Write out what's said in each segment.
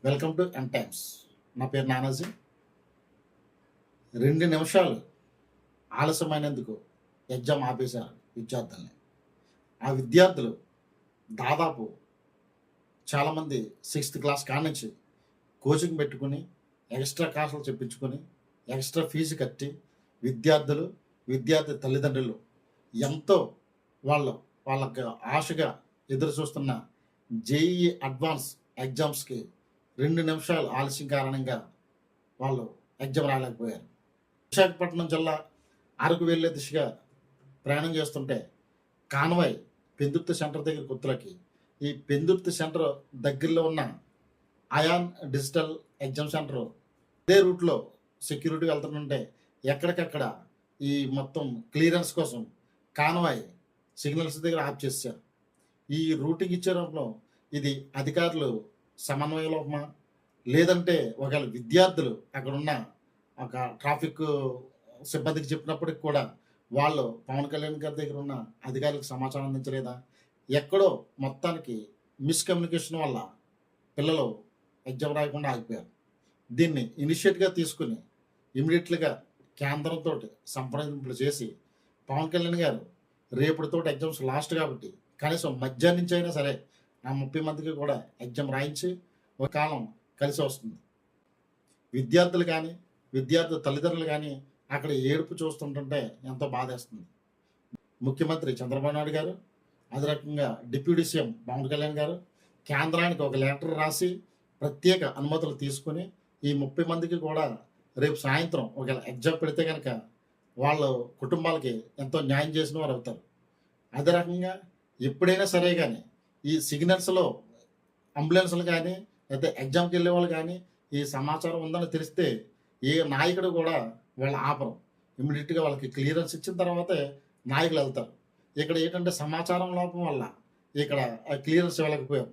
Welcome to n times. నా పేరు నానాజీ. 2 నిమిషాలు ఆలస్యమైనందుకు ఎగ్జామ్ ఆపేశారు విద్యార్థుల్ని. ఆ విద్యార్థులు దాదాపు చాలామంది 6th క్లాస్ కానించి కోచింగ్ పెట్టుకుని ఎక్స్ట్రా క్లాసులు చెప్పించుకొని ఎక్స్ట్రా ఫీజు కట్టి విద్యార్థి తల్లిదండ్రులు ఎంతో వాళ్ళకి ఆశగా ఎదురు చూస్తున్న జేఈఈ అడ్వాన్స్ ఎగ్జామ్స్కి 2 నిమిషాలు ఆలస్యం కారణంగా వాళ్ళు ఎగ్జామ్ రాలేకపోయారు. విశాఖపట్నం జిల్లా అరకు వెళ్లే దిశగా ప్రయాణం చేస్తుంటే కాన్వాయ్ పెందుర్తి సెంటర్ దగ్గర గుర్తులకి ఈ పెందుర్తి సెంటర్ దగ్గరలో ఉన్న అయాన్ డిజిటల్ ఎగ్జామ్ సెంటర్ అదే రూట్లో సెక్యూరిటీ వెళ్తుంటే ఎక్కడికక్కడ ఈ మొత్తం క్లియరెన్స్ కోసం కాన్వాయ్ సిగ్నల్స్ దగ్గర ఆఫ్ చేశారు. ఈ రూటింగ్ ఇచ్చేటప్పుడు ఇది అధికారులు సమన్వయ లోపమా లేదంటే ఒకవేళ విద్యార్థులు అక్కడున్న ఒక ట్రాఫిక్ సిబ్బందికి చెప్పినప్పటికి కూడా వాళ్ళు పవన్ కళ్యాణ్ గారి దగ్గర ఉన్న అధికారులకు సమాచారం అందించలేదా? ఎక్కడో మొత్తానికి మిస్కమ్యూనికేషన్ వల్ల పిల్లలు ఎగ్జామ్ రాయకుండా ఆగిపోయారు. దీన్ని ఇనిషియేట్గా తీసుకుని ఇమీడియట్గా కేంద్రంతో సంప్రదింపులు చేసి పవన్ కళ్యాణ్ గారు రేపటితో ఎగ్జామ్స్ లాస్ట్ కాబట్టి కనీసం మధ్యాహ్నం నుంచి అయినా సరే ఆ 30 మందికి కూడా ఎగ్జామ్ రాయించి ఒక కాలం కలిసి వస్తుంది. విద్యార్థులు కానీ విద్యార్థి తల్లిదండ్రులు కానీ అక్కడ ఏడుపు చూస్తుంటుంటే ఎంతో బాధేస్తుంది. ముఖ్యమంత్రి చంద్రబాబు నాయుడు గారు, అదే రకంగా డిప్యూటీ సీఎం పవన్ కళ్యాణ్ గారు కేంద్రానికి ఒక లెటర్ రాసి ప్రత్యేక అనుమతులు తీసుకుని ఈ 30 మందికి కూడా రేపు సాయంత్రం ఒకవేళ ఎగ్జామ్ పెడితే కనుక వాళ్ళ కుటుంబాలకి ఎంతో న్యాయం చేసిన వారు అవుతారు. అదే రకంగా ఎప్పుడైనా సరే కానీ ఈ సిగ్నల్స్లో అంబులెన్స్లు కానీ అయితే ఎగ్జామ్కి వెళ్ళే వాళ్ళు కానీ ఈ సమాచారం ఉందని తెలిస్తే ఏ నాయకుడు కూడా వాళ్ళు ఆపరు. ఇమ్మీడియట్గా వాళ్ళకి క్లియరెన్స్ ఇచ్చిన తర్వాతే నాయకులు వెళ్తారు. ఇక్కడ ఏంటంటే సమాచారం లోపం వల్ల ఇక్కడ క్లియరెన్స్ ఇవ్వలేకపోయాం.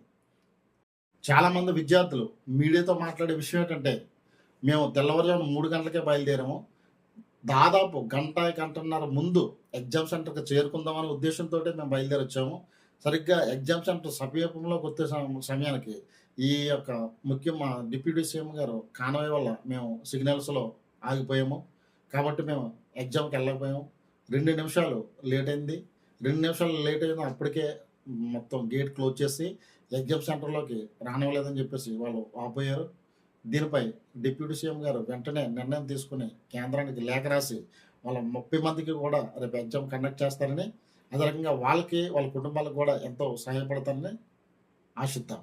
చాలామంది విద్యార్థులు మీడియాతో మాట్లాడే విషయం ఏంటంటే మేము తెల్లవారుజామున 3 గంటలకే బయలుదేరాము, దాదాపు గంటన్నర ముందు ఎగ్జామ్ సెంటర్కి చేరుకుందామనే ఉద్దేశంతో మేము బయలుదేరి వచ్చాము. సరిగ్గా ఎగ్జామ్ సెంటర్ సమీపంలోకి వచ్చే సమయానికి ఈ యొక్క మా డిప్యూటీ సీఎం గారు కాన్వాయ్ వల్ల మేము సిగ్నల్స్లో ఆగిపోయాము. కాబట్టి మేము ఎగ్జామ్కి వెళ్ళకపోయాము. 2 నిమిషాలు లేట్ అయింది. 2 నిమిషాలు లేట్ అయింది, అప్పటికే మొత్తం గేట్ క్లోజ్ చేసి ఎగ్జామ్ సెంటర్లోకి రానివ్వలేదని చెప్పేసి వాళ్ళు ఆపోయారు. దీనిపై డిప్యూటీ సీఎం గారు వెంటనే నిర్ణయం తీసుకుని కేంద్రానికి లేఖ రాసి వాళ్ళ 30 మందికి కూడా రేపు ఎగ్జామ్ కండక్ట్ చేస్తారని, అదే రకంగా వాళ్ళకి వాళ్ళ కుటుంబాలకు కూడా ఎంతో సహాయపడతారని ఆశిద్దాం.